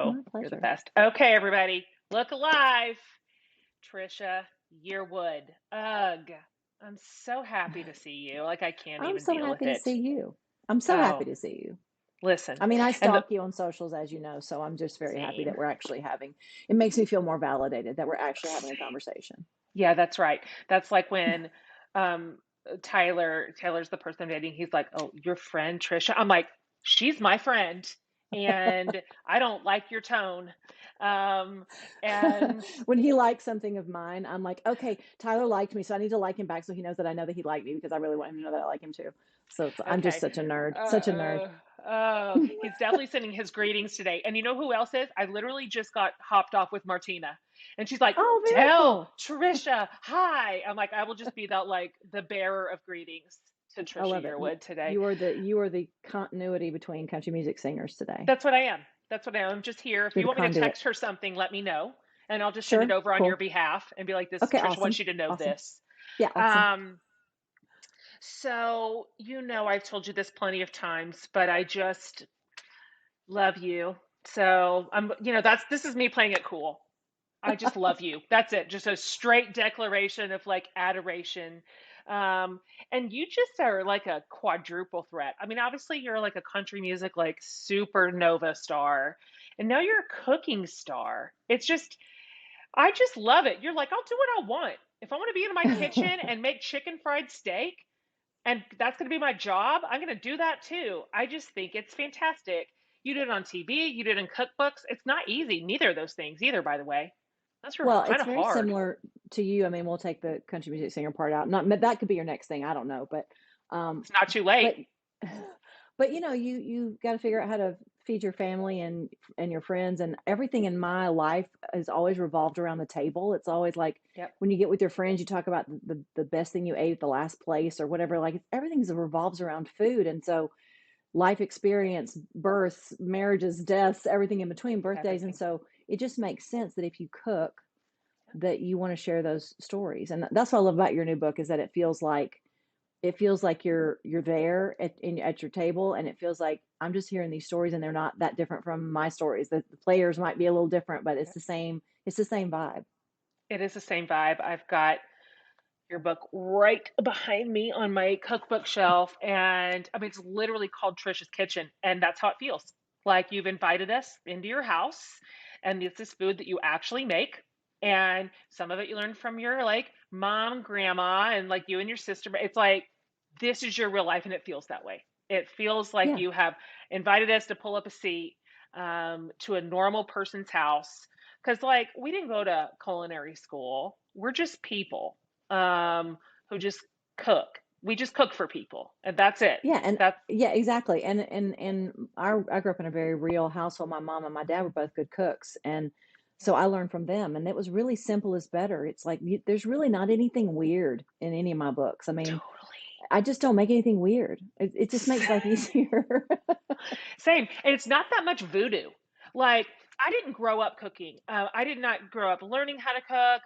So My you're the pleasure. best. Okay, everybody, look alive. Trisha Yearwood. Ugh. I'm so happy to see you. Like I can't I'm even so deal with happy to it. see you. I'm so happy Oh, to see you. listen. I mean, I And the stalk you on socials, as you know, so I'm just very happy that same. we're actually having, it makes me feel more validated that we're actually having a Same. conversation. Yeah, that's right. That's like when um Taylor's the person I'm dating. He's like, "Oh, your friend Trisha." I'm like, "She's my friend, and I don't like your tone." Um, and When he likes something of mine, I'm like, okay, Tyler liked me, so I need to like him back so he knows that I know that he liked me because I really want him to know that I like him too. So I'm just okay. such a nerd, Uh, such a nerd. uh, oh, he's definitely sending his greetings today. And you know who else is? I literally just got hopped off with Martina, and she's like, Oh, very "Tell cool. Trisha hi." I'm like, I will just be the bearer of greetings to I Trisha love it. Yearwood today. You are the continuity between country music singers today. That's what I am. That's what I am. I'm just here. If You're you the want me to conduit. text her something, let me know, and I'll just send it Sure, over on your cool. behalf and be like, "This Okay, Trisha wants awesome. you to know Awesome. this." Yeah, awesome. Um, so I've told you this plenty of times, but I just love you. So that's this is me playing it cool. I just love you. That's it. Just a straight declaration of like adoration. Um, and you just are like a quadruple threat. I mean, obviously you're like a country music like supernova star, and now you're a cooking star. I just love it. You're like, I'll do what I want. If I want to be in my kitchen and make chicken fried steak, and that's going to be my job, I'm going to do that too. I just think it's fantastic. You did it on TV, you did it in cookbooks. It's not easy, neither of those things either, by the way. Those are Well, kind it's of very hard. similar to you. I mean, we'll take the country music singer part out. Not that could be your next thing. I don't know, um, It's not too late. but you got to figure out how to feed your family and your friends, and everything in my life has always revolved around the table. It's always like Yep. when you get with your friends, you talk about the best thing you ate at the last place or whatever. Like everything revolves around food, and so life experience, births, marriages, deaths, everything in between, birthdays, and Everything. so it just makes sense that if you cook that you want to share those stories. And that's what I love about your new book is that it feels like you're there at your table, and it feels like I'm just hearing these stories and they're not that different from my stories. The players might be a little different, but it's Yep. the same vibe. It is the same vibe. I've got your book right behind me on my cookbook shelf. And I mean, it's literally called Trisha's Kitchen. And that's how it feels. Like you've invited us into your house, and it's this food that you actually make. And some of it you learned from your like mom, grandma, and like you and your sister. But it's like, this is your real life, and it feels that way. It feels like Yeah. you have invited us to pull up a seat to a normal person's house. Because, like, we didn't go to culinary school. We're just people who just cook. We just cook for people, and that's it. Yeah, and That's yeah, exactly. And I grew up in a very real household. My mom and my dad were both good cooks, and so I learned from them. And it was really simple is better. It's like there's really not anything weird in any of my books. I mean, totally I just don't make anything weird. It just makes life easier. same. And it's not that much voodoo. Like, I didn't grow up cooking. I did not grow up learning how to cook.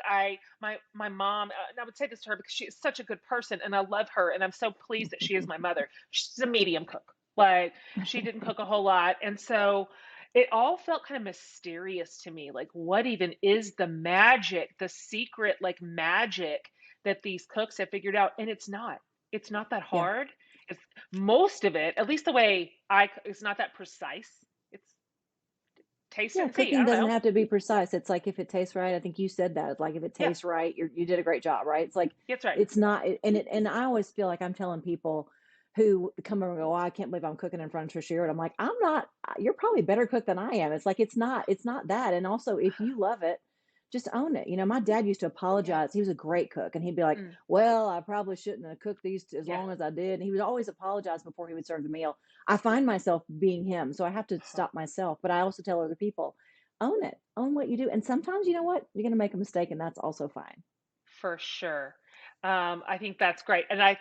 My mom, and I would say this to her because she is such a good person, and I love her, and I'm so pleased that she is my mother. She's a medium cook. Like, she didn't cook a whole lot, and so it all felt kind of mysterious to me. Like, what even is the magic, the secret, like magic that these cooks have figured out? And it's not. It's not that Yeah. hard. It's most of it, at least the way it's not that precise. It's taste it Yeah, and see. I cooking don't doesn't know. have to be precise. It's like if it tastes right, I think you said that. It's like if it Yeah, tastes right, you did a great job, right? It's like that's right. it's not, and I always feel like I'm telling people who come over and go, oh, I can't believe I'm cooking in front of Trisha Yearwood. I'm like, I'm not. You're probably a better cook than I am. It's like it's not that. And also, if you love it, just own it. My dad used to Yeah. apologize. He was a great cook, and he'd be like, Mm, well, I probably shouldn't have cooked these as yeah. long as I did. And he would always apologize before he would serve the meal. I find myself being him, so I have to Huh. stop myself. But I also tell other people own it, own what you do. And sometimes, you know what? You're going to make a mistake, and that's also fine. For sure. I think that's great, and I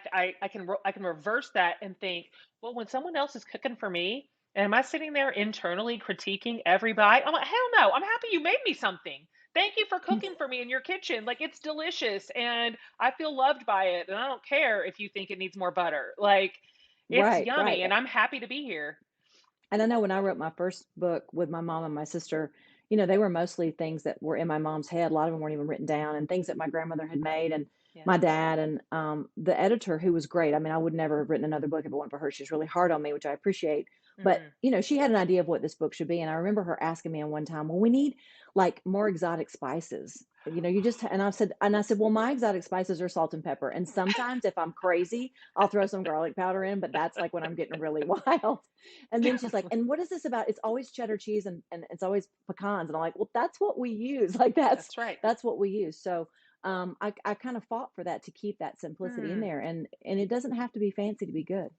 can reverse that and think, well, when someone else is cooking for me, am I sitting there internally critiquing every bite? I'm like, hell no. I'm happy you made me something. Thank you for cooking for me in your kitchen. Like it's delicious, and I feel loved by it, and I don't care if you think it needs more butter. Like it's Right, yummy, right. and I'm happy to be here. And I know when I wrote my first book with my mom and my sister, you know, they were mostly things that were in my mom's head. A lot of them weren't even written down, and things that my grandmother had made and Yeah. my dad and the editor who was great. I mean, I would never have written another book if it weren't for her. She's really hard on me, which I appreciate. But, Hmm. you know, she had an idea of what this book should be. And I remember her asking me one time, well, we need like more exotic spices. You know, you just, and I said, well, my exotic spices are salt and pepper. And sometimes if I'm crazy, I'll throw some garlic powder in, but that's like when I'm getting really wild. And then she's like, and what is this about? It's always cheddar cheese and it's always pecans. And I'm like, well, that's what we use. Like That's right. that's what we use. So I kind of fought for that to keep that simplicity in Hmm. there. And it doesn't have to be fancy to be good.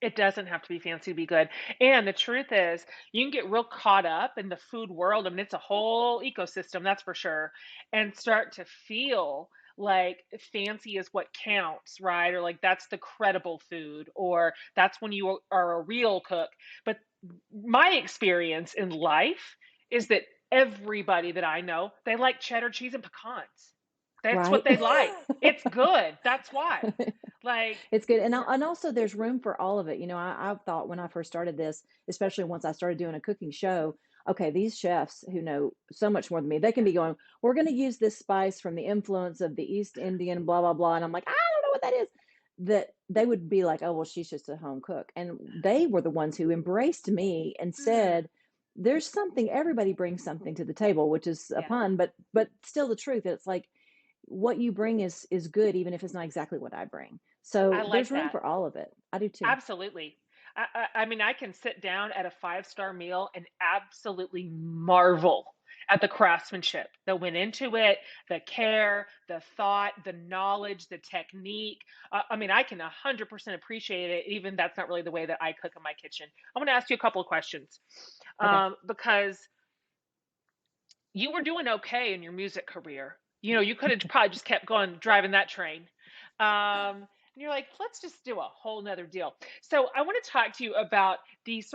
It doesn't have to be fancy to be good. And the truth is, you can get real caught up in the food world. I mean, it's a whole ecosystem, that's for sure, and start to feel like fancy is what counts, right? Or like that's the credible food, or that's when you are a real cook. But my experience in life is that everybody that I know, they like cheddar cheese and pecans. That's what Right. they like. It's good. That's why. Like, It's good. And also there's room for all of it. You know, I've thought when I first started this, especially once I started doing a cooking show, okay, these chefs who know so much more than me, they can yeah, be going, we're going to use this spice from the influence of the East Indian, blah, blah, blah. And I'm like, I don't know what that is. That they would be like, oh, well, she's just a home cook. And they were the ones who embraced me and mm, said, there's something, everybody brings something to the table, which is a yeah. pun, but still the truth. It's like what you bring is good, even if it's not exactly what I bring. I So there's like room that. for all of it. I do too. Absolutely. I mean, I can sit down at a five-star meal and absolutely marvel at the craftsmanship that went into it, the care, the thought, the knowledge, the technique. I mean, I can 100% appreciate it, even that's not really the way that I cook in my kitchen. I'm going to ask you a couple of questions Okay. because you were doing okay in your music career. You know, you could have probably just kept going driving that train. And you're like, let's just do a whole nother deal. So I want to talk to you about these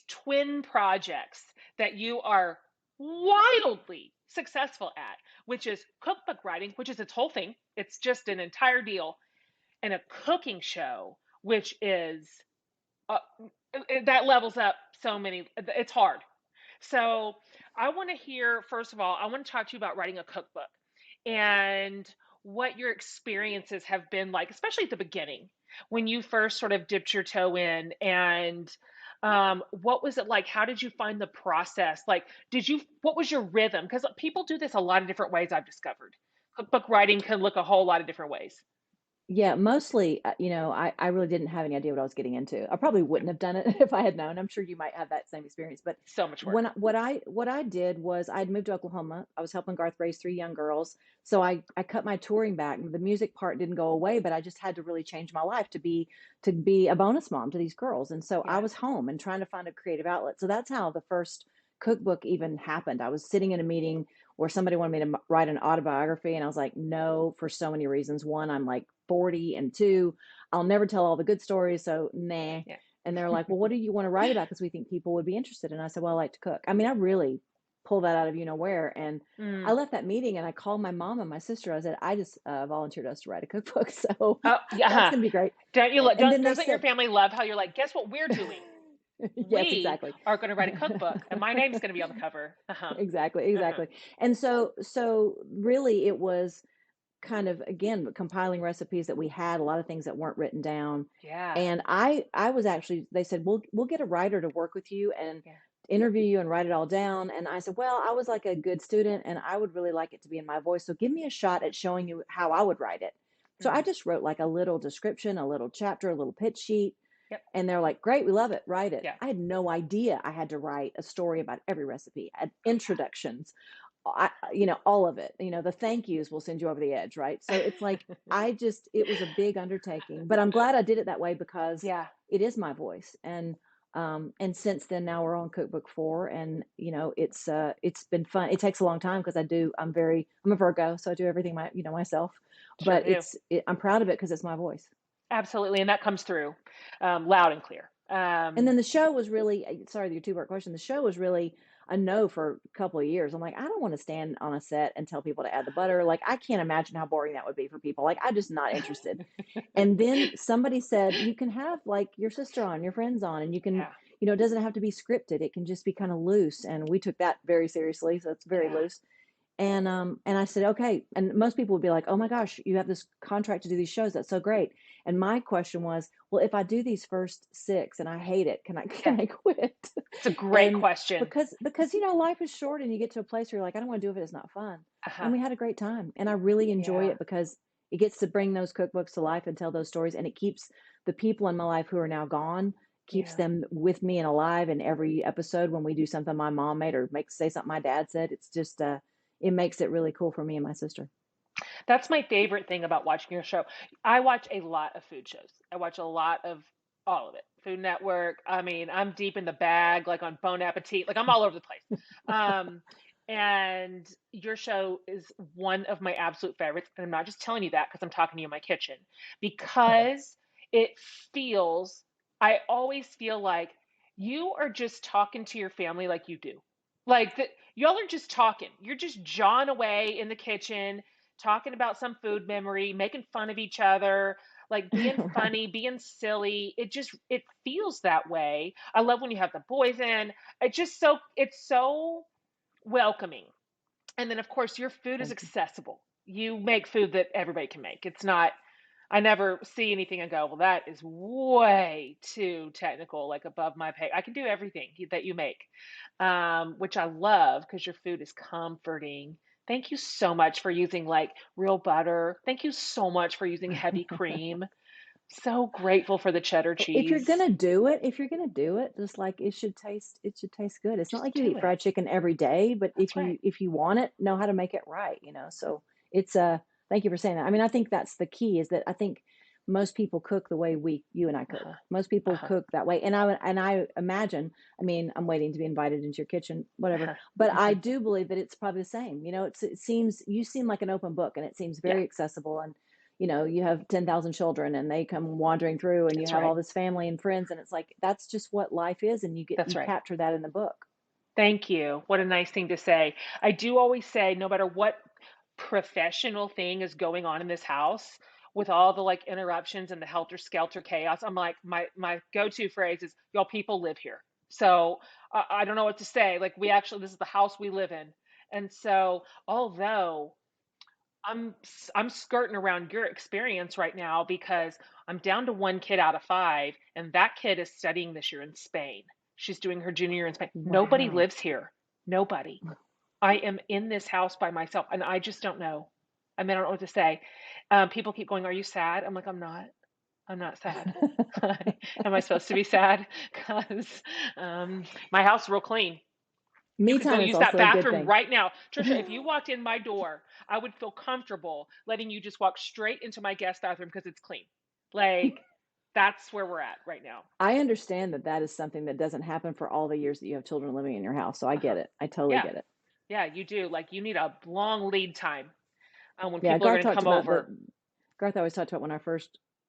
twin projects that you are wildly successful at, which is cookbook writing, which is its whole thing. It's just an entire deal, and a cooking show, which is uh, that levels up so many. It's hard. So I want to hear, first of all, I want to talk to you about writing a cookbook and what your experiences have been like, especially at the beginning when you first sort of dipped your toe in. And what was it like? How did you find the process? Like, what was your rhythm? Because people do this a lot of different ways, I've discovered. Cookbook writing can look a whole lot of different ways. Yeah, mostly, you know, I really didn't have any idea what I was getting into. I probably Yeah, wouldn't have done it if I had known. I'm sure you might have that same experience. But so much work. what I did was I'd moved to Oklahoma. I was helping Garth raise three young girls. So I cut my touring back. The music part didn't go away, but I just had to really change my life to be a bonus mom to these girls. And so I Yeah. was home and trying to find a creative outlet. So that's how the first cookbook even happened. I was sitting in a meeting where somebody wanted me to write an autobiography, and I was like, no, for so many reasons. One, I'm like 40, and two, I'll never tell all the good stories, so nah. Yeah. And they're like, well, what do you want to write about? Because we think people would be interested. And I said, well, I like to cook. I mean, I really pull that out of you know where. And I Mm. left that meeting and I called my mom and my sister. I said, I just volunteered us to write a cookbook. So Oh, that's yeah. going to be great. Don't you And then they doesn't your said, family love how you're like, guess what we're doing? yes, We exactly. are going to write a cookbook and my name's going to be on the cover. Uh-huh. Exactly, Uh-huh. exactly. And so really it was kind of again compiling recipes that we had, a lot of things that weren't written down. Yeah. And I was actually, they said, we'll get a writer to work with you and Yeah. interview you and write it all down. And I said, well, I was like a good student and I would really like it to be in my voice. So give me a shot at showing you how I would write it. So I Mm. just wrote like a little description, a little chapter, a little pitch sheet. Yep. And they're like, great, we love it, write it. Yeah. I had no idea I had to write a story about every recipe, Oh introductions, you know, all of it, you know, the thank yous will send you over the edge, right? So it's like, yeah. it was a big undertaking, but I'm glad I did it that way because Yeah. it is my voice. And since then, now we're on cookbook 4 and, you know, it's been fun. It takes a long time because I'm a Virgo. So I do everything myself, Sure but do. I'm proud of it because it's my voice. Absolutely. And that comes through loud and clear. And then the show was really, sorry, your two-part question. The show was really a no for a couple of years. I'm like, I don't want to stand on a set and tell people to add the butter. Like, I can't imagine how boring that would be for people. Like, I'm just not interested. And then somebody said, you can have like your sister on, your friends on, and it doesn't have to be scripted. It can just be kind of loose. And we took that very seriously. So it's very Yeah. loose. And I said, okay. And most people would be like, oh my gosh, you have this contract to do these shows. That's so great. And my question was, well, if I do these first six and I hate it, can I Yeah. can I quit? It's a great And question. because life is short and you get to a place where you're like, I don't want to do it if it's not fun. And Uh-huh. we had a great time. And I really enjoy Yeah. it because it gets to bring those cookbooks to life and tell those stories. And it keeps the people in my life who are now gone, keeps Yeah. them with me and alive in every episode when we do something my mom made or say something my dad said. It's just it makes it really cool for me and my sister. That's my favorite thing about watching your show. I watch a lot of food shows. I watch a lot of all of it. Food Network. I mean, I'm deep in the bag, like on Bon Appetit. Like I'm all over the place. Um, and your show is one of my absolute favorites. And I'm not just telling you that because I'm talking to you in my kitchen, because it feels, I always feel like you are just talking to your family like you do. Like that, y'all are just talking. You're just jawing away in the kitchen talking about some food memory, making fun of each other, like being Right. funny, being silly. It feels that way. I love when you have the boys in. It's so welcoming. And then of course your food is Thank you. accessible. You make food that everybody can make. It's not I never see anything and go, well, that is way too technical, like above my pay. I can do everything that you make, which I love because your food is comforting. Thank you so much for using like real butter. Thank you so much for using heavy cream. So grateful for the cheddar cheese. If you're gonna do it, just like it should taste good. It's not Just like you do eat it. fried chicken every day, but That's right. if you want it, know how to make it right. So it's thank you for saying that. I mean, I think that's the key is that I think most people cook the way you and I cook. Uh-huh. Most people Uh-huh. cook that way. And I imagine, I mean, I'm waiting to be invited into your kitchen, whatever. Uh-huh. But I Hmm. do believe that it's probably the same. It seems you seem like an open book and it seems Yeah, very accessible and you have 10,000 children and they come wandering through and you that's have right. all this family and friends and it's like that's just what life is and That's you right. capture that in the book. Thank you. What a nice thing to say. I do always say, no matter what professional thing is going on in this house, with all the like interruptions and the helter skelter chaos, I'm like, my go-to phrase is, "Y'all people live here." So I don't know what to say. Like this is the house we live in, and so although I'm skirting around your experience right now because I'm down to one kid out of five, and that kid is studying this year in Spain. She's doing her junior year in Spain. Nobody Wow. lives here. Nobody. I am in this house by myself, and I just don't know. I mean, I don't know what to say. People keep going, "Are you sad?" I'm like, "I'm not. I'm not sad." Am I supposed to be sad? Because my house is real clean. You Me could go time is use that also a good bathroom thing. right now. Trisha, if you walked in my door, I would feel comfortable letting you just walk straight into my guest bathroom because it's clean. Like, that's where we're at right now. I understand that that is something that doesn't happen for all the years that you have children living in your house, so I Uh-huh. get it. I totally Yeah. get it. Yeah, you do. Like, you need a long lead time when Yeah, people are Garth going to talked come about the over. Garth always talked about when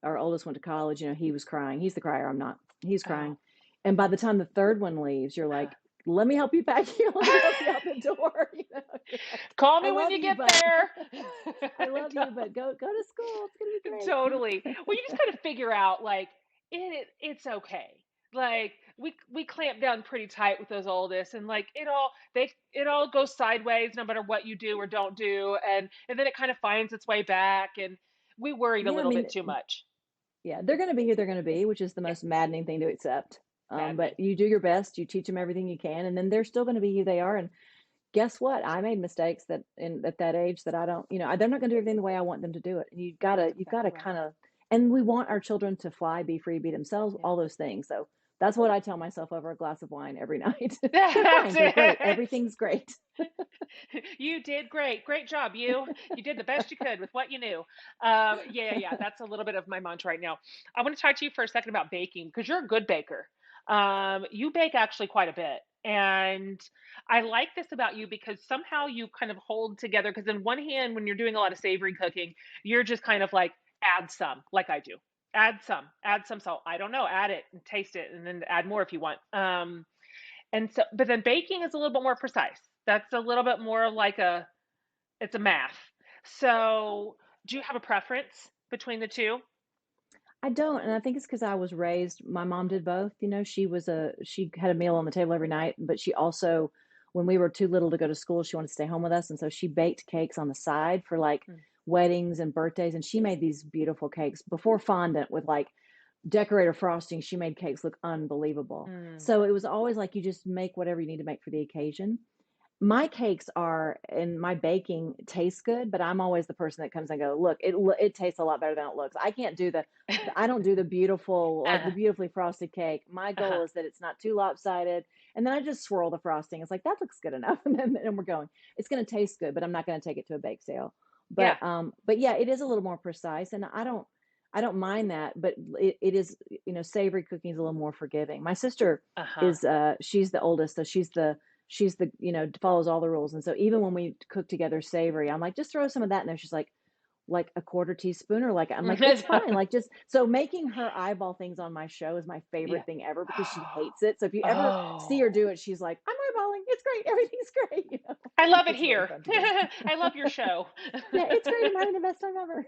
our oldest went to college, he was crying. He's the crier, I'm not. He's Oh. crying. And by the time the third one leaves, you're Uh-huh. like, let me help you back here. Let me help you out the door. You're like, Call I me when love you you, get but there. I love you, but go to school. It's gonna be Totally. Well, you just kind of figure out like it's okay. Like we clamp down pretty tight with those oldest, and like it all goes sideways no matter what you do or don't do, and then it kind of finds its way back, and we worried a Yeah, I little mean, bit too much. yeah, they're gonna be who they're gonna be, which is the Yeah, most maddening thing to accept. maddening. But you do your best, you teach them everything you can, and then they're still gonna be who they are. And guess what? I made mistakes at that age that I don't, they're not gonna do everything the way I want them to do it. And That's you've gotta exactly right. kind of, and we want our children to fly, be free, be themselves, Yeah. all those things. So that's what I tell myself over a glass of wine every night. They're That's fine. They're great. it. Everything's great. You did great. Great job. You did the best you could with what you knew. Yeah. That's a little bit of my mantra right now. I want to talk to you for a second about baking because you're a good baker. You bake actually quite a bit. And I like this about you because somehow you kind of hold together. Because, in one hand, when you're doing a lot of savory cooking, you're just kind of like, add some, like I do. Add some salt. I don't know, add it and taste it, and then add more if you want. And so, but then baking is a little bit more precise. That's a little bit more like it's a math. So, do you have a preference between the two? I don't, and I think it's because I was raised. My mom did both. You know, she had a meal on the table every night, but she also, when we were too little to go to school, she wanted to stay home with us, and so she baked cakes on the side for like Mm. weddings and birthdays, and she made these beautiful cakes before fondant with like decorator frosting. She made cakes look unbelievable. Mm. So it was always like you just make whatever you need to make for the occasion. My cakes are and my baking tastes good, but I'm always the person that comes and go, look, it tastes a lot better than it looks. I can't do I don't do the beautiful, like the Uh, beautifully frosted cake. My goal uh-huh. is that it's not too lopsided. And then I just swirl the frosting. It's like, that looks good enough. And we're going, it's going to taste good, but I'm not going to take it to a bake sale. Yeah. But yeah, it is a little more precise, and I don't mind that, but it is, you know, savory cooking is a little more forgiving. My sister Uh-huh. is, she's the oldest, so she's the, you know, follows all the rules. And so even when we cook together savory, I'm like, just throw some of that in there. She's like a quarter teaspoon, or like, I'm like, it's fine. Like, just so making her eyeball things on my show is my Yeah. favorite thing ever, because she hates it. So if you ever see her Oh, do it, she's like, I'm eyeballing. It's great. Everything's great. You know, I love it it's really here. fun to do. I love your show. Yeah, it's great. I'm having the best time ever.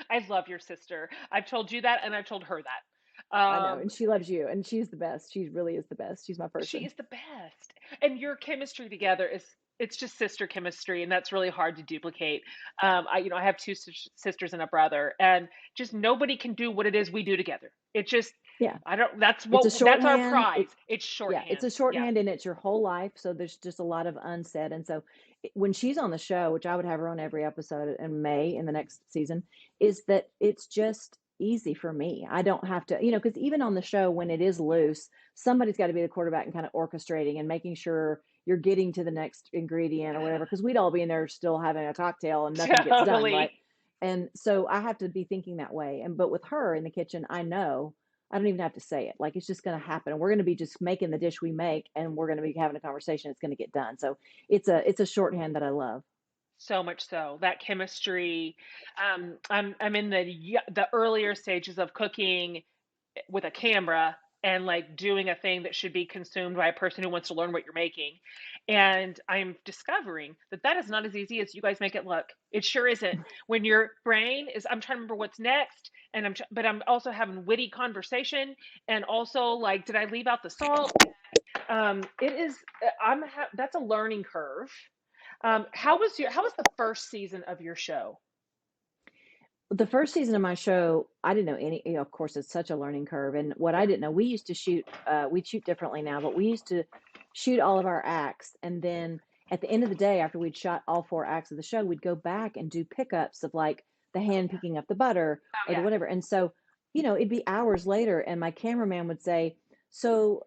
I love your sister. I've told you that and I've told her that. I know. And she loves you. And she's the best. She really is the best. She's my She person. is the best. And your chemistry together is it's just sister chemistry, and that's really hard to duplicate. I have two sisters and a brother, and just nobody can do what it is we do together. It just Yeah. I don't It's a that's our shorthand. prize. It's Yeah, it's a shorthand. Yeah. shorthand, and it's your whole life. So there's just a lot of unsaid. And so when she's on the show, which I would have her on every episode in May in the next season, is that it's just easy for me. I don't have to, you know, because even on the show, when it is loose, somebody's got to be the quarterback and kind of orchestrating and making sure you're getting to the next ingredient or Yeah. whatever. Because we'd all be in there still having a cocktail and nothing gets done, right? Totally. And so I have to be thinking that way. And but with her in the kitchen, I know I don't even have to say it. Like, it's just going to happen. And we're going to be just making the dish we make, and we're going to be having a conversation. It's going to get done. So it's a shorthand that I love. So much so that chemistry. I'm in the earlier stages of cooking with a camera and like doing a thing that should be consumed by a person who wants to learn what you're making. And I'm discovering that that is not as easy as you guys make it look. It sure isn't. When your brain is, I'm trying to remember what's next, and but I'm also having witty conversation, and also like, did I leave out the salt? It is. That's a learning curve. How was the first season of your show? The first season of my show, I didn't know any, you know, of course, it's such a learning curve. And what I Yeah. didn't know, we used to shoot, we shoot differently now, but we used to shoot all of our acts. And then at the end of the day, after we'd shot all four acts of the show, we'd go back and do pickups of like the Oh hand yeah. picking up the butter Oh or the yeah. whatever. And so, you know, it'd be hours later, and my cameraman would say, so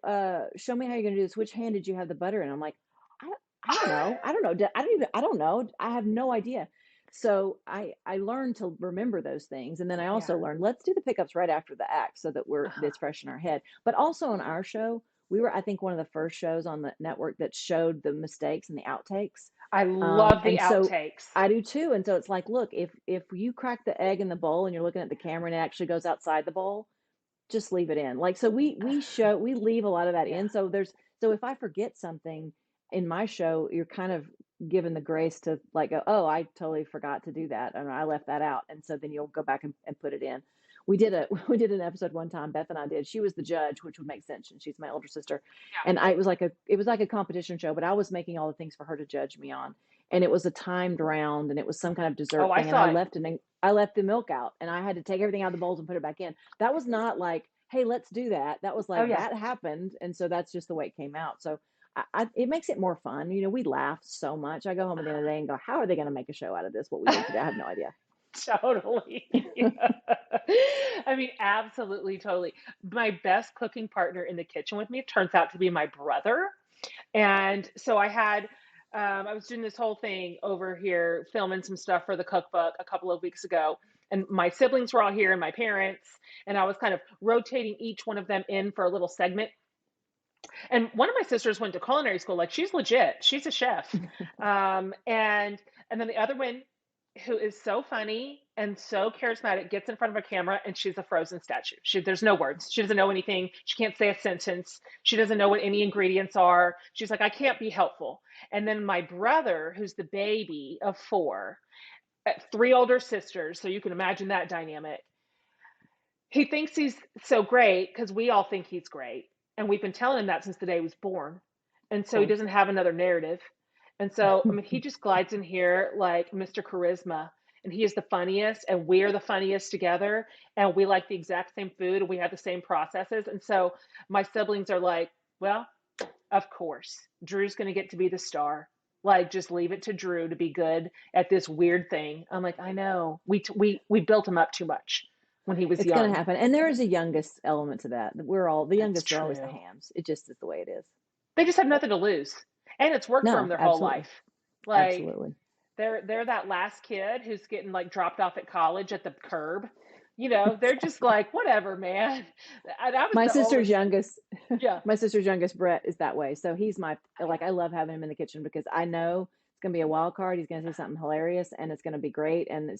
show me how you're going to do this. Which hand did you have the butter in? I'm like, I, I don't know. I don't know. I don't know. I have no idea. So I learned to remember those things, and then I Yeah. also learned, let's do the pickups right after the act so that Uh-huh. it's fresh in our head. But also on our show, we were, I think, one of the first shows on the network that showed the mistakes and the outtakes. I love the And so outtakes. I do too. And so it's like, look, if you crack the egg in the bowl and you're looking at the camera and it actually goes outside the bowl, just leave it in. Like, so we leave a lot of that Yeah. in. So if I forget something in my show, you're kind of given the grace to like go, oh, I totally forgot to do that, and I left that out. And so then you'll go back and put it in. We did an episode one time, Beth and I did. She was the judge, which would make sense, and she's my older sister. Yeah. And it was like a competition show, but I was making all the things for her to judge me on. And it was a timed round, and it was some kind of Oh, dessert I thing. And saw it. I left the milk out, and I had to take everything out of the bowls and put it back in. That was not like, hey, let's do that. That was Oh like, yeah. that happened. And so that's just the way it came out. So it makes it more fun. You know, we laugh so much. I go home at the end of the day and go, how are they going to make a show out of this? What we did today? I have no idea. Totally. I mean, absolutely, totally. My best cooking partner in the kitchen with me turns out to be my brother. And so I was doing this whole thing over here, filming some stuff for the cookbook a couple of weeks ago. And my siblings were all here and my parents, and I was kind of rotating each one of them in for a little segment. And one of my sisters went to culinary school, like she's legit, she's a chef. And then the other one, who is so funny and so charismatic, gets in front of a camera and she's a frozen statue. There's no words. She doesn't know anything. She can't say a sentence. She doesn't know what any ingredients are. She's like, I can't be helpful. And then my brother, who's the baby of four, three older sisters, so you can imagine that dynamic. He thinks he's so great because we all think he's great. And we've been telling him that since the day he was born. And Of so he course. doesn't have another narrative. And so, I mean, he just glides in here like Mr. Charisma. And he is the funniest, and we're the funniest together. And we like the exact same food, and we have the same processes. And so my siblings are like, well, of course, Drew's going to get to be the star. Like, just leave it to Drew to be good at this weird thing. I'm like, I know. We built him up too much when he was It's going to young. happen. And there is a youngest element to that. The That's youngest are always the true. hams. It just is the way it is. They just have nothing to lose. And it's worked for them No, their whole absolutely. life. Like Absolutely. they're that last kid who's getting like dropped off at college at the curb. They're just Exactly. like, whatever, man. And I was My the sister's oldest. youngest, Yeah. my sister's youngest, Brett, is that way. So he's like, I love having him in the kitchen because I know it's going to be a wild card. He's going to say something hilarious and it's going to be great. And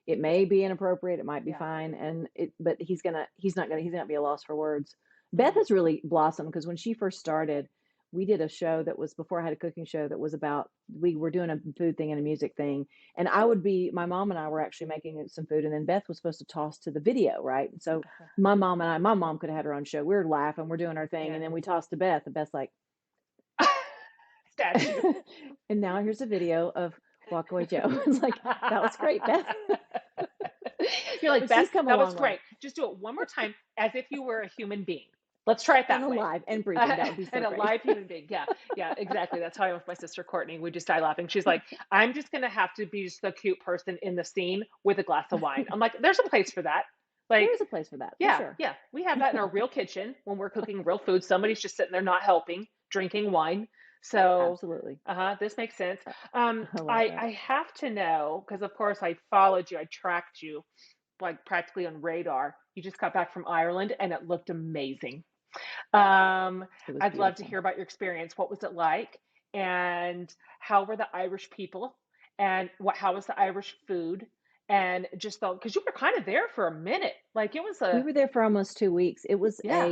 it may be inappropriate. It might be Yeah. fine. But he's not going to be a loss for words. Beth Mm. has really blossomed because when she first started, we did a show that was before I had a cooking show that was about, we were doing a food thing and a music thing. And my mom and I were actually making some food. And then Beth was supposed to toss to the video, right? And so my mom could have had her own show. We were laughing, we're doing our thing. Yeah. And then we tossed to Beth and Beth's like, Statue. and now here's a video of Walkaway Joe. It's like, that was great, Beth. You're like, But she's Beth, come a that was long way. great. Just do it one more time as if you were a human being. Let's try it And that way. alive and breathing. That would be so And a great. live human being. Yeah, yeah, exactly. That's how I am with my sister Courtney. We just die laughing. She's like, I'm just gonna have to be just the cute person in the scene with a glass of wine. I'm like, there's a place for that. Like, There is a place for that, for yeah, sure. yeah. We have that in our real kitchen when we're cooking real food. Somebody's just sitting there not helping, drinking wine. So, Absolutely. this makes sense. I love I that. I have to know because of course I followed you, I tracked you like practically on radar. You just got back from Ireland and it looked amazing. Um, It was I'd love to beautiful. hear about your experience. What was it like? And how were the Irish people? And how was the Irish food? And just though, because you were kind of there for a minute, like it was We a, were there for almost 2 weeks. yeah.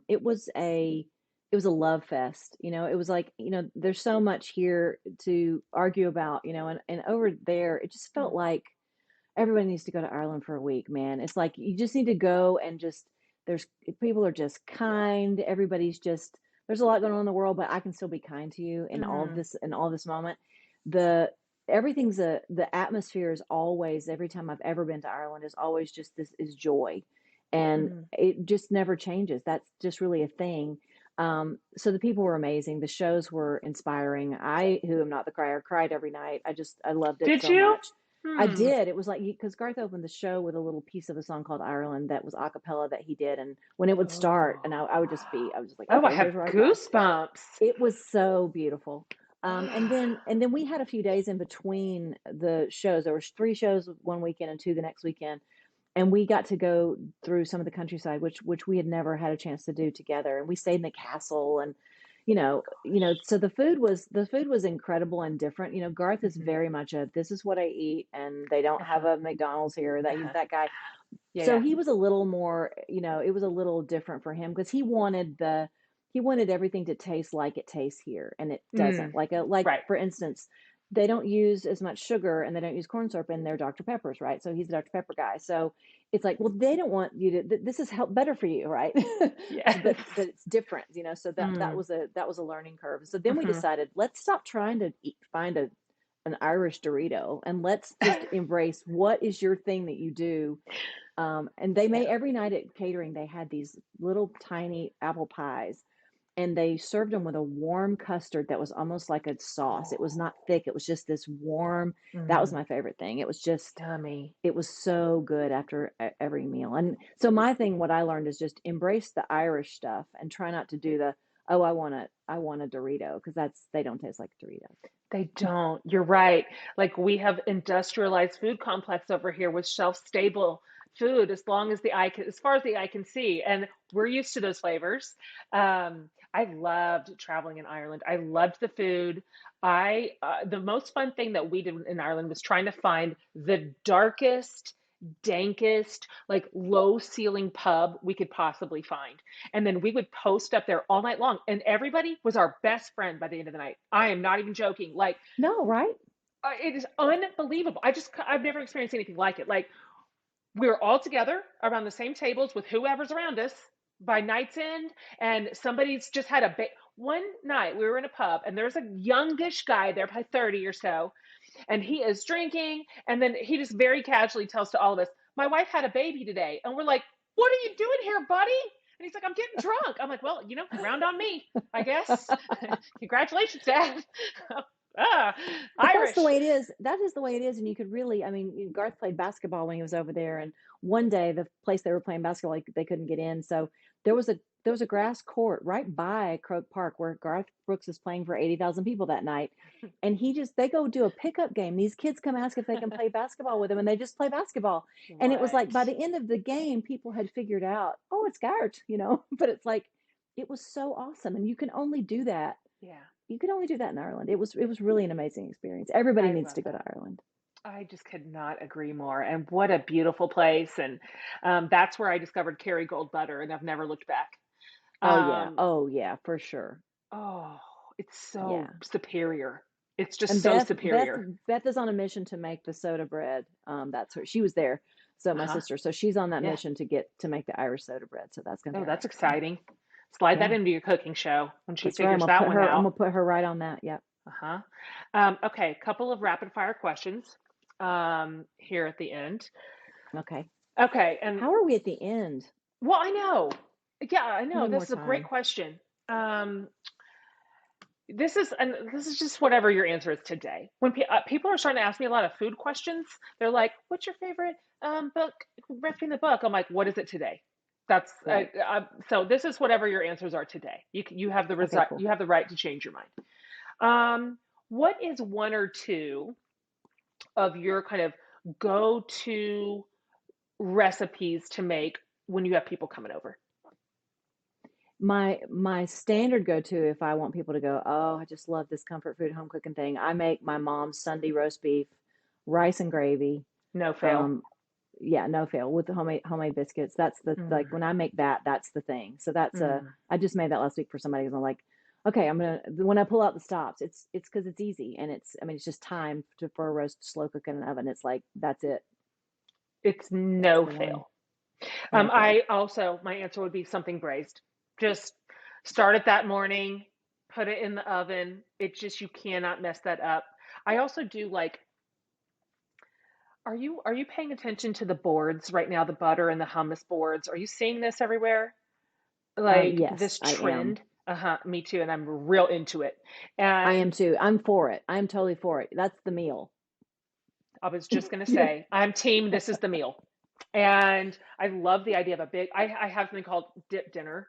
It was a love fest. It was like, there's so much here to argue about, and over there, it just felt Mm, like everybody needs to go to Ireland for a week, man. It's like you just need to go and just there's people are just kind. There's a lot going on in the world, but I can still be kind to you mm, in all this moment. The the atmosphere is always every time I've ever been to Ireland is always just this is joy. And mm. it just never changes. That's just really a thing. So the people were amazing. The shows were inspiring. I, who am not the crier, cried every night. I loved it Did so you? much. I Hmm. did. It was like because Garth opened the show with a little piece of a song called Ireland that was a cappella that he did, and when it would start, Oh, I was just like, oh, I okay, have here's where I cry. goosebumps. It was so beautiful. And then we had a few days in between the shows. There were three shows one weekend and two the next weekend, and we got to go through some of the countryside, which we had never had a chance to do together. And we stayed in the castle, and so the food was incredible and different. Garth is Mhm. very much a this is what I eat, and they don't have Uh-huh. a McDonald's here. That he's Uh-huh. that guy. Yeah, So yeah. he was a little more, it was a little different for him because he wanted everything to taste like it tastes here, and it doesn't. Mm, Like right. for instance, they don't use as much sugar and they don't use corn syrup in their Dr. Peppers, right? So he's a Dr. Pepper guy. So it's like, well, they don't want you to. This is help better for you, right? Yes. But it's different. So that Mm, was a learning curve. So then we mhm. decided let's stop trying to find an Irish Dorito and let's just embrace what is your thing that you do. And they Yeah. made every night at catering, they had these little tiny apple pies and they served them with a warm custard that was almost like a sauce. It was Oh, not thick. It was just this warm. That was mm, my favorite thing. yummy. It was so good after every meal. And so my thing, what I learned is just embrace the Irish stuff and try not to do oh, I want a Dorito because they don't taste like Doritos. They don't. You're right. Like we have industrialized food complex over here with shelf-stable food as far as the eye can see, and we're used to those flavors. I loved traveling in Ireland. I loved the food. The most fun thing that we did in Ireland was trying to find the darkest, dankest, like low ceiling pub we could possibly find. And then we would post up there all night long, and everybody was our best friend by the end of the night. I am not even joking. Like, No, right? it is unbelievable. I've never experienced anything like it. Like, we were all together around the same tables with whoever's around us by night's end, and somebody's just had one night we were in a pub and there's a youngish guy there, probably 30 or so, and he is drinking, and then he just very casually tells to all of us, my wife had a baby today. And we're like, what are you doing here, buddy? And he's like, I'm getting drunk. I'm like, well, round on me, I guess. Congratulations, Dad. ah, But that's the Irish. way it is. That is the way it is. And you could really, I mean, Garth played basketball when he was over there. And one day, the place they were playing basketball, like, they couldn't get in. So there was a grass court right by Croke Park where Garth Brooks was playing for 80,000 people that night. And they go do a pickup game. These kids come ask if they can play basketball with him, and they just play basketball. And it was like by What? the end of the game, people had figured out, oh, it's Garth. But it's like, it was so awesome. And you can only do that Yeah, in Ireland. It was really an amazing experience. Everybody I needs love to go to that. Ireland. I just could not agree more. And what a beautiful place. And that's where I discovered Kerrygold butter, and I've never looked back. Oh yeah. Um, Oh yeah, for sure. oh, it's so Yeah. superior. It's just And so Beth Beth superior. Beth is on a mission to make the soda bread. That's her. She was there. So my Uh-huh. sister. So she's on that Yeah. mission to make the Irish soda bread. So that's going to be Oh, our that's next thing. exciting. Slide that Yeah. into your cooking show when she That's right. figures that one I'm out. gonna put her right on that. Yep. Uh-huh. Okay, couple of rapid fire questions here at the end. Okay. Okay, and How are we at the end? well, I know. Yeah, I We know. need This more is a great time. question. This is just whatever your answer is today. When people are starting to ask me a lot of food questions, they're like, "What's your favorite book? Recommend the book." I'm like, "What is it today?" That's Right. so. This is whatever your answers are today. Okay. Cool. you have the right to change your mind. What is one or two of your kind of go-to recipes to make when you have people coming over? My standard go-to if I want people to go, oh, I just love this comfort food home cooking thing. I make my mom's Sunday roast beef, rice and gravy. No fail. Um, yeah, no fail with the homemade biscuits. That's the like Mm, when I make that, that's the thing. So that's mm. I just made that last week for somebody and I'm like, okay, I'm gonna when I pull out the stops, it's because it's easy and it's just time for a roast slow cook in an oven. It's like that's it. It's That's no the one. fail. No fail. I also, my answer would be something braised. Just start it that morning, put it in the oven. You cannot mess that up. I also do like, are you paying attention to the boards right now, the butter and the hummus boards? Are you seeing this everywhere? Like Yes, this I am. trend? Uh-huh, me too, and I'm real into it. I am And too. I'm for it. I'm totally for it. That's the meal. I was just gonna Yeah. say, I'm team, this is the meal. And I love the idea of I have something called dip dinner,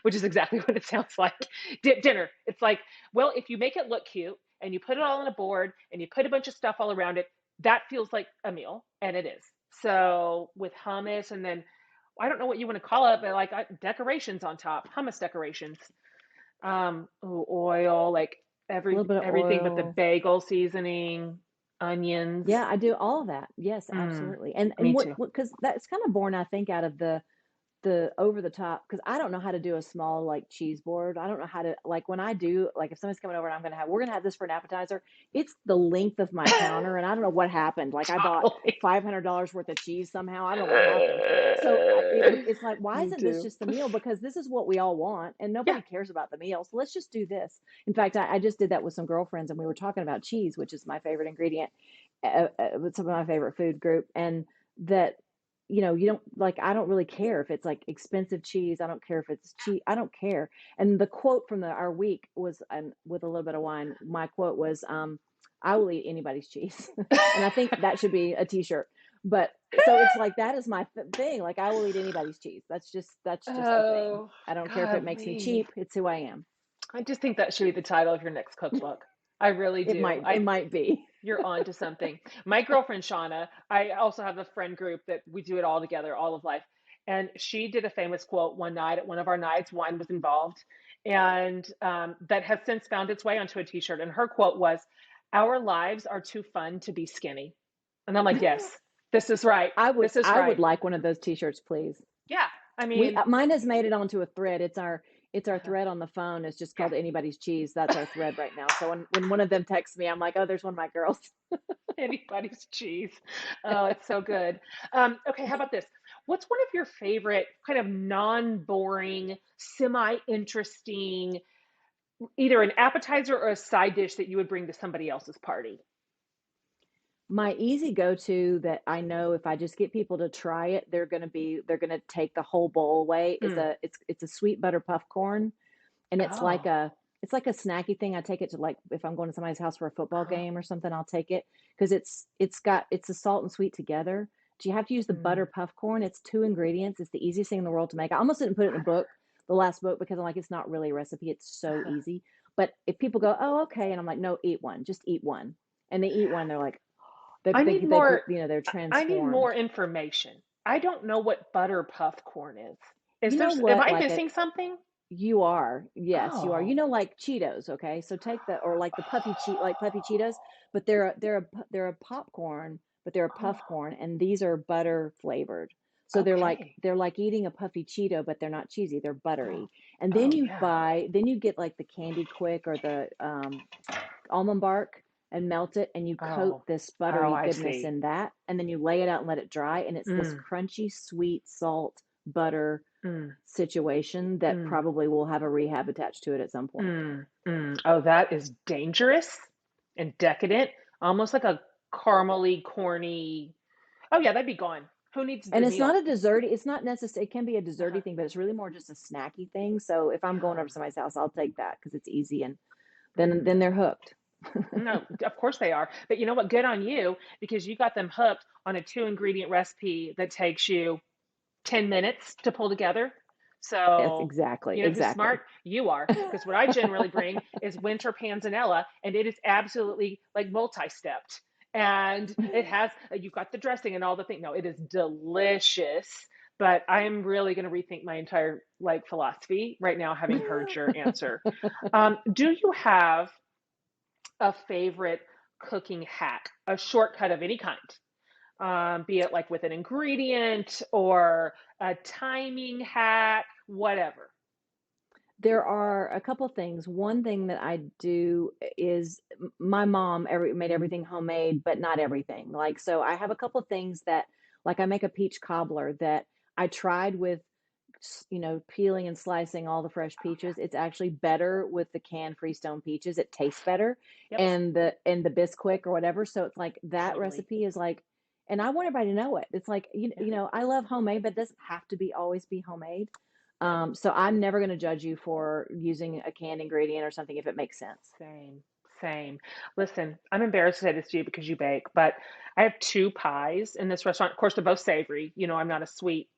which is exactly what it sounds like. Dip dinner. It's like, well, if you make it look cute and you put it all on a board and you put a bunch of stuff all around it, that feels like a meal, and it is. So with hummus, and then I don't know what you want to call it, but like decorations on top, hummus decorations. Ooh, oil, like A little bit of everything but the oil. bagel seasoning, onions. Yeah, I do all of that. Yes, Mm, absolutely. And me what too. because that's kind of born, I think, out of the over the top because I don't know how to do a small like cheese board. I don't know how to like when I do like if somebody's coming over and we're gonna have this for an appetizer. It's the length of my counter, and I don't know what happened. Like I bought Totally. $500 worth of cheese somehow. I don't know what happened. So it's like why Me isn't this too. just the meal? Because this is what we all want, and Yeah. nobody cares about the meal. So let's just do this. In fact, I just did that with some girlfriends, and we were talking about cheese, which is my favorite ingredient with some of my favorite food group, and that you don't like I don't really care if it's like expensive cheese. I don't care if it's cheap. I don't care. And the quote from our week was, and with a little bit of wine, my quote was, I will eat anybody's cheese. And I think that should be a t-shirt. But so it's like that is my thing. Like I will eat anybody's cheese. That's just the thing. Oh, I don't care if it makes me golly. cheap. It's who I am. I just think that should be the title of your next cookbook. I really do. It might be. You're on to something. My girlfriend Shauna, I also have a friend group that we do it all together, all of life. And she did a famous quote one night at one of our nights, wine was involved, and that has since found its way onto a t-shirt. And her quote was, "Our lives are too fun to be skinny." And I'm like, yes, this is right. This is I would right. like one of those t-shirts, please. Yeah. I We mean, mine has made it onto a thread. it's our Uh-huh. thread on the phone. It's just Yeah. called anybody's cheese. That's our thread right now. So when one of them texts me, I'm like, oh, there's one of my girls. Anybody's cheese. Oh, it's so good. Okay, how about this? What's one of your favorite kind of non-boring, semi-interesting, either an appetizer or a side dish that you would bring to somebody else's party? My easy go-to that I know if I just get people to try it, they're gonna take the whole bowl away is Mm. it's a sweet butter puff corn, and Oh, it's like a snacky thing. I take it to, like, if I'm going to somebody's house for a football uh-huh. game or something, I'll take it because it's the salt and sweet together. Do you have to use the butter Mm. puff corn? It's 2 ingredients. It's the easiest thing in the world to make. I almost didn't put it in the book, the last book, because I'm like, it's not really a recipe. It's so Uh-huh. easy. But if people go, "Oh, okay," and I'm like, "No, eat one. Just eat one." And they eat one, they're like, I need more. they're I need more transformed. information. I don't know what butter puff corn is. Is You there? know Am what? I missing something? You are. Yes, you are. You Oh. know, like Cheetos, okay? So take the or like the puffy Cheetos, but they're a popcorn, but they're a Oh. puff corn, and these are butter flavored. So Okay. they're like eating a puffy Cheeto, but they're not cheesy. They're buttery. And Oh yeah. then you get like the Candy Quick or the almond bark and melt it, and you coat Oh. this Oh, buttery I goodness see. in that, and then you lay it out and let it dry, and it's this Mm, crunchy, sweet salt butter mm, situation that mm, probably will have a rehab attached to it at some point. mm, mm. Oh, that is dangerous and decadent, almost like a caramely, corny. Oh yeah, that'd be gone. Who needs And the it's not meal? a dessert. It's not necessary. It can be a Uh-huh. desserty thing, but it's really more just a snacky thing. So if I'm going over to Yum. somebody's house, I'll take that because it's easy, and then Mm. they're hooked. No, of course they are. But you know what? Good on you because you got them hooked on a two ingredient recipe that takes you 10 minutes to pull together. Yes, So, exactly, you know who's exactly. smart? You are. Because what I generally bring is winter panzanella, and it is absolutely like multi-stepped. And it has, you've got the dressing and all the things. No, it is delicious. But I'm really going to rethink my entire like philosophy right now, having heard your answer. Do you have a favorite cooking hack, a shortcut of any kind? Be it like with an ingredient or a timing hack, whatever. There are a couple things. One thing that I do is my mom made everything homemade, but not everything. Like, so I have a couple things that, like, I make a peach cobbler that I tried with, peeling and slicing all the fresh Oh peaches. It's actually better with the canned Freestone peaches. It tastes better, yeah. Yep. and the Bisquick or whatever. So it's like that Totally. recipe is like, and I want everybody to know it. It's like, Yeah. I love homemade, but it doesn't have to be always be homemade. Yep. So I'm never going to judge you for using a canned ingredient or something if it makes sense. Same. Same. Listen, I'm embarrassed to say this to you because you bake, but I have two pies in this restaurant. Of course, they're both savory. You know, I'm not a sweet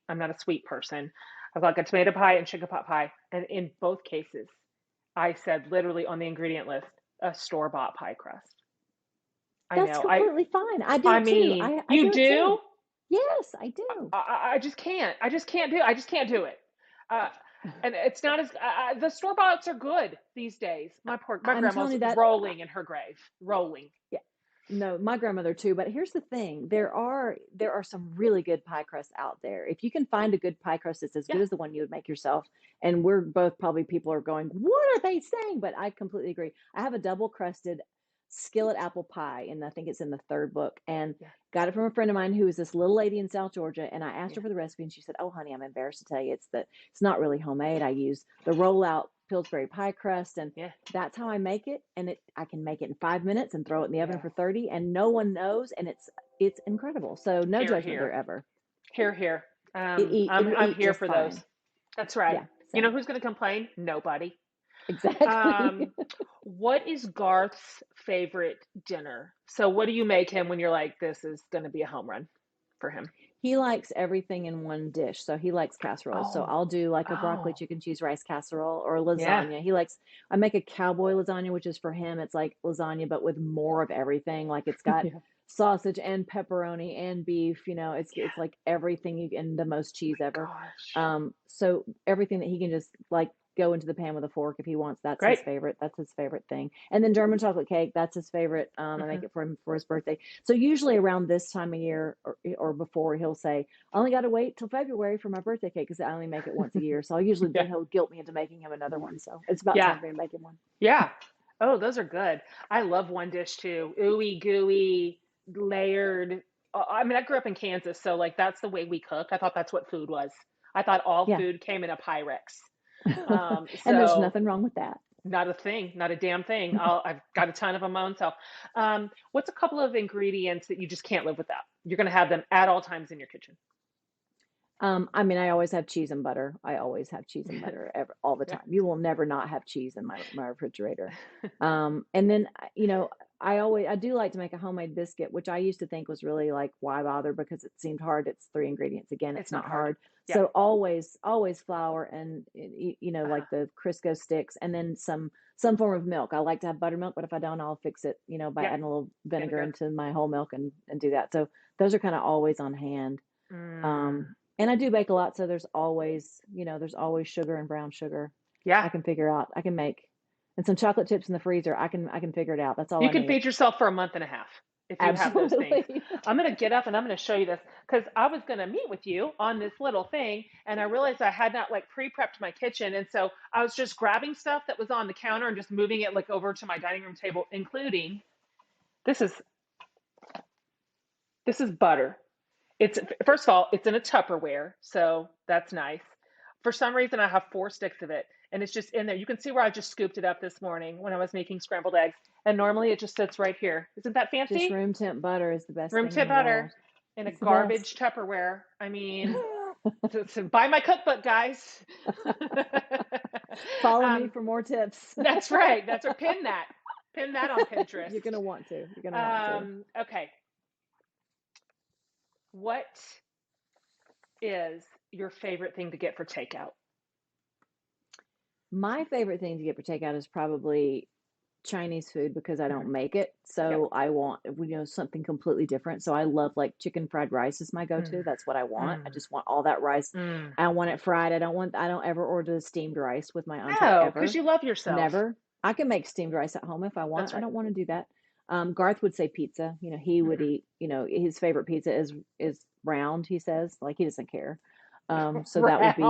person. I've got like a tomato pie and chicken pot pie. And in both cases, I said literally on the ingredient list, a store-bought pie crust. I That's know. completely fine. I do I it too. mean, I you do it too. do? Yes, I do. I just can't. I just can't do. I just can't do it. Uh, and it's not as the store boughts are good these days. My I'm telling grandma's you that. rolling in her grave, rolling. Yeah. No, my grandmother too, but here's the thing. There are some really good pie crusts out there. If you can find a good pie crust that's as Yeah, good as the one you would make yourself, and we're both probably people are going, "What are they saying?" But I completely agree. I have a double crusted skillet apple pie, and I think it's in the third book, and yeah, got it from a friend of mine who is this little lady in South Georgia, and I asked her yeah, for the recipe, and she said, "Oh, honey, I'm embarrassed to tell you, it's not really homemade. I use the rollout Pillsbury pie crust, and yeah, that's how I make it, and I can make it in 5 minutes and throw it in the oven yeah. for 30, and no one knows, and it's incredible. So no Here, judgment there here, ever. here. It'll I'm eat here just for those. fine. That's right. Yeah, You know same. who's going to complain? Nobody. Exactly. Um, what is Garth's favorite dinner? So, what do you make him when you're like, this is going to be a home run for him? He likes everything in one dish, so he likes casseroles. So Oh, I'll do like a broccoli, oh, chicken, cheese, rice casserole or yeah. lasagna. I make a cowboy lasagna, which is for him. It's like lasagna, but with more of everything. Like it's got Yeah. sausage and pepperoni and beef. It's like everything and the most cheese ever. Gosh. So everything that he can just like go into the pan with a fork if he wants. That's his Great. favorite. That's his favorite thing. And then German chocolate cake, that's his favorite. I make Hmm. it for him for his birthday. So usually around this time of year or before, he'll say, "I only got to wait till February for my birthday cake because I only make it once a year." So I'll usually Yeah. then he'll guilt me into making him another one. So it's about Yeah. time for me to make him one. Yeah. Oh, those are good. I love one dish too. Ooey gooey, layered. I mean, I grew up in Kansas, so like that's the way we cooked. I thought that's what food was. I thought all Yeah. food came in a Pyrex. And there's So nothing wrong with that. not a thing, not a damn thing. I've got a ton of them my own self. What's a couple of ingredients that you just can't live without? You're going to have them at all times in your kitchen. I mean, I always have cheese and butter. I always have cheese and butter all the Yeah. time. You will never not have cheese in my refrigerator. And then, I do like to make a homemade biscuit, which I used to think was really like, why bother? Because it seemed hard. It's three ingredients. Again, It's it's not not hard. hard. Yeah. So always flour and, Uh-huh. like the Crisco sticks and then some form of milk. I like to have buttermilk, but if I don't, I'll fix it, by Yeah. adding a little vinegar Vinegar. into my whole milk and do that. So those are kind of always on hand. Mm. And I do bake a lot, so there's always sugar and brown sugar. Yeah. I can figure out. I can make, and some chocolate chips in the freezer. I can figure it out. That's all You I can need. feed yourself for a month and a half if you have those things. Absolutely. I'm going to get up and I'm going to show you this because I was going to meet with you on this little thing and I realized I had not like pre-prepped my kitchen. And so I was just grabbing stuff that was on the counter and just moving it like over to my dining room table, including this is this is butter. It's first of all, it's in a Tupperware, so that's nice. For some reason, I have 4 sticks of it, and it's just in there. You can see where I just scooped it up this morning when I was making scrambled eggs, and normally it just sits right here. Isn't that Just fancy? room temp butter is the best Room thing in tip the butter world. in a It's the garbage best. Tupperware. I mean, to buy my cookbook, guys. Follow me um, for more tips. that's right. That's or pin that. Pin that on Pinterest. You're gonna want to. You're gonna want to. Okay. What is your favorite thing to get for takeout? My favorite thing to get for takeout is probably Chinese food because I Mhm. don't make it. Yep. So I want, something completely different. So I love like chicken fried rice is my go-to. Mm, That's what I want. I mm, just want all that rice. mm. I don't want it fried. I don't ever order the steamed rice with my entree No, because ever. you love yourself. Never. I can make steamed rice at home if I That's want. I right. don't want to do that. Garth would say pizza. He would Hmm. eat, his favorite pizza is round, he says. Like he doesn't care. So that would be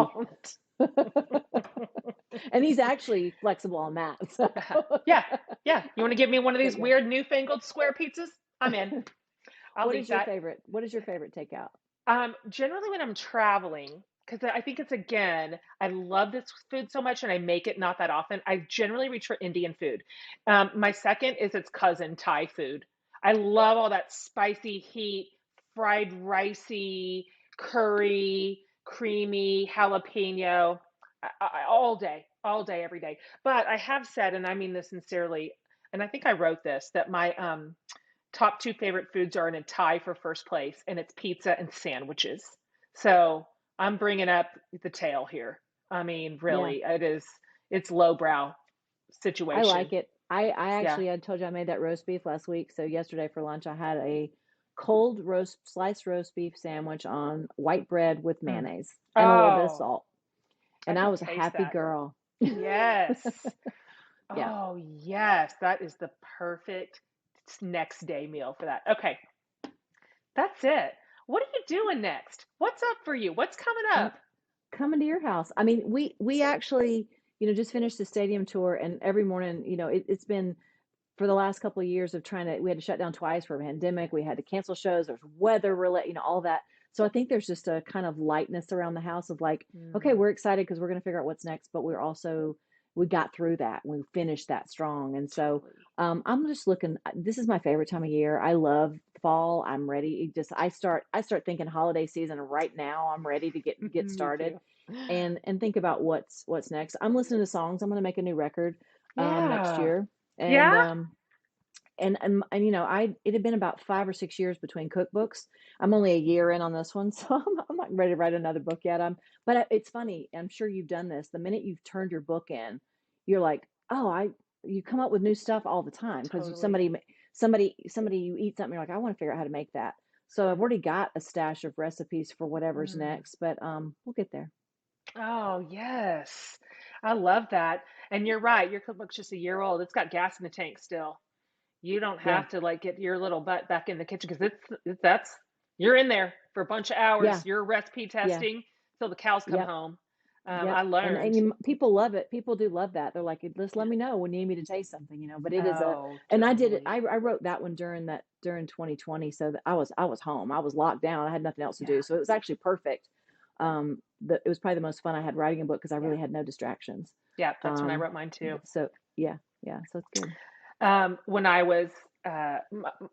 Round. and he's actually flexible on that. So Yeah, yeah. You want to give me one of but these yeah. weird newfangled square pizzas? I'm in. I'll What eat is your that. favorite? What is your favorite takeout? Generally when I'm traveling, because I think it's again, I love this food so much and I make it not that often. I generally reach for Indian food. My second is its cousin, Thai food. I love all that spicy heat, fried ricey, curry, creamy, jalapeno, all day, every day. But I have said, and I mean this sincerely, and I think I wrote this, that my top two favorite foods are in a tie for first place, and it's pizza and sandwiches. So I'm bringing up the tail here. I mean, Yeah, really, it's lowbrow I situation. like it. I Yeah. actually, I told you I made that roast beef last week. So yesterday for lunch, I had a cold sliced roast beef sandwich on white bread with Mm. mayonnaise and a little bit of Oh, salt. I And I could was a taste happy that. girl. Yes. Yeah. Oh, yes. That is the perfect next day meal for that. Okay, that's it. What are you doing next? What's up for you? What's coming I'm up? coming to your house. I mean, we actually, just finished the stadium tour, and every morning, it's been for the last couple of years of we had to shut down twice for a pandemic. We had to cancel shows. There's weather related, all that. So I think there's just a kind of lightness around the house of like, okay, Mm, we're excited because we're going to figure out what's next, but we got through that. We finished that strong. And so totally. I'm just looking, this is my favorite time of year. I love fall. I'm ready. I start thinking holiday season right now. I'm ready to get Me started too. and think about what's next. I'm listening to songs. I'm going to make a new record next Yeah. year. Yeah? And I it had been about 5 or 6 years between cookbooks. I'm only a year in on this one, so I'm not ready to write another book yet. But it's funny. I'm sure you've done this. The minute you've turned your book in, you're like, oh, you come up with new stuff all the time because Totally. somebody you eat something, you're like, I want to figure out how to make that. So I've already got a stash of recipes for whatever's Mm. next, but we'll get there. Oh, yes. I love that. And you're right. Your cookbook's just a year old. It's got gas in the tank still. You don't Yeah, have to like get your little butt back in the kitchen because that's you're in there for a bunch of hours. yeah, You're recipe yeah, testing till the cows come yep, home. I yep. And learned. people love it. People do love that. They're like, just let me know when you need me to taste something, But it is Oh, and I did it. totally. I wrote that one during 2020, so that I was home. I was locked down. I had nothing else to Yeah, do, so it was actually perfect. It was probably the most fun I had writing a book because I yeah, really had no distractions. yeah. That's when I Um, wrote mine too. so yeah, yeah. So it's good. When I was,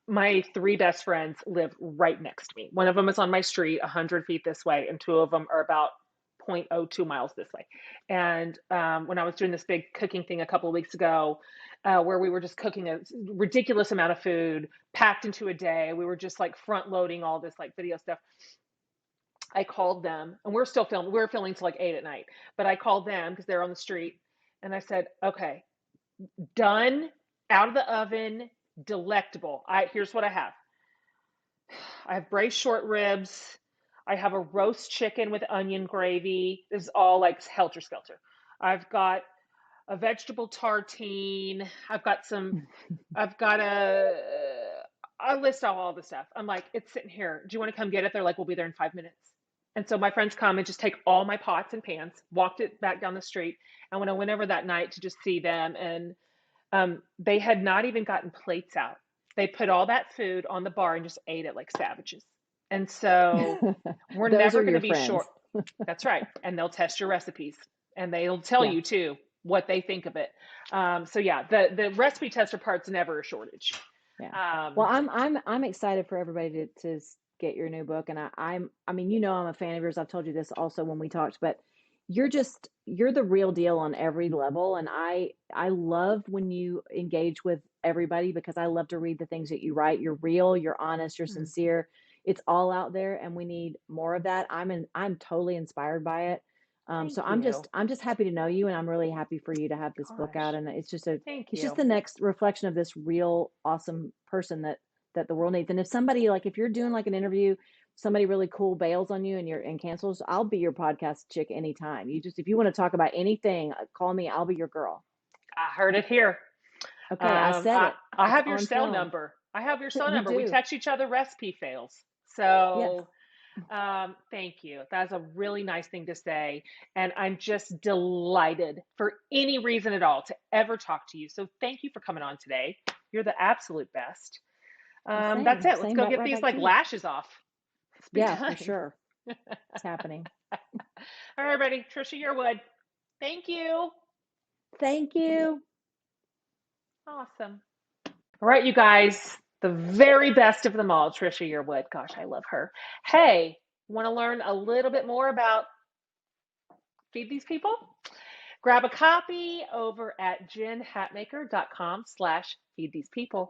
my three best friends live right next to me. One of them is on my street, 100 feet this way, and two of them are about 0.02 miles this way. And when I was doing this big cooking thing a couple of weeks ago, where we were just cooking a ridiculous amount of food packed into a day, we were just like front loading all this like video stuff. I called them, and we're still filming. We're filming till like 8 at night, but I called them because they're on the street, and I said, "Okay, done, out of the oven, delectable. Here's what I have. I have braised short ribs. I have a roast chicken with onion gravy. This is all like helter skelter. I've got a vegetable tartine. I've got I list all the stuff. I'm like, it's sitting here. Do you want to come get it? They're like, we'll be there in 5 minutes. And so my friends come and just take all my pots and pans, walked it back down the street. And when I went over that night to just see them, and they had not even gotten plates out. They put all that food on the bar and just ate it like savages. And so we're Those never are going to your be friends. short. That's right. And they'll test your recipes and they'll tell Yeah, you too what they think of it. So yeah, the recipe tester part's never a shortage. yeah. Well, Um, I'm excited for everybody to get your new book, and I mean, I'm a fan of yours. I've told you this also when we talked, but you're the real deal on every level, and I love when you engage with everybody because I love to read the things that you write. You're real, you're honest, you're sincere. It's all out there, and we need more of that. I'm totally inspired by it. So Thank I'm just you. I'm just happy to know you, and I'm really happy for you to have this book out. Gosh, And thank it's just you. the next reflection of this real awesome person that the world needs. And if somebody like if you're doing like an interview, somebody really cool bails on you and cancels, I'll be your podcast chick anytime. If you want to talk about anything, call me. I'll be your girl. I heard it here. Okay, I said it. I It's have your on cell film. number. I have your cell You number. We do. text each other recipe fails. Yes. So thank you. That's a really nice thing to say. And I'm just delighted for any reason at all to ever talk to you. So thank you for coming on today. You're the absolute best. Well, That's same, it. Let's same go back get right these back to like you. lashes off. Let's be Yeah, for done. sure. It's happening. All right, everybody. Trisha Yearwood. Thank you. Thank you. Awesome. All right, you guys. The very best of them all, Trisha Yearwood. Gosh, I love her. Hey, want to learn a little bit more about Feed These People? Grab a copy over at jenhatmaker.com/feedthesepeople.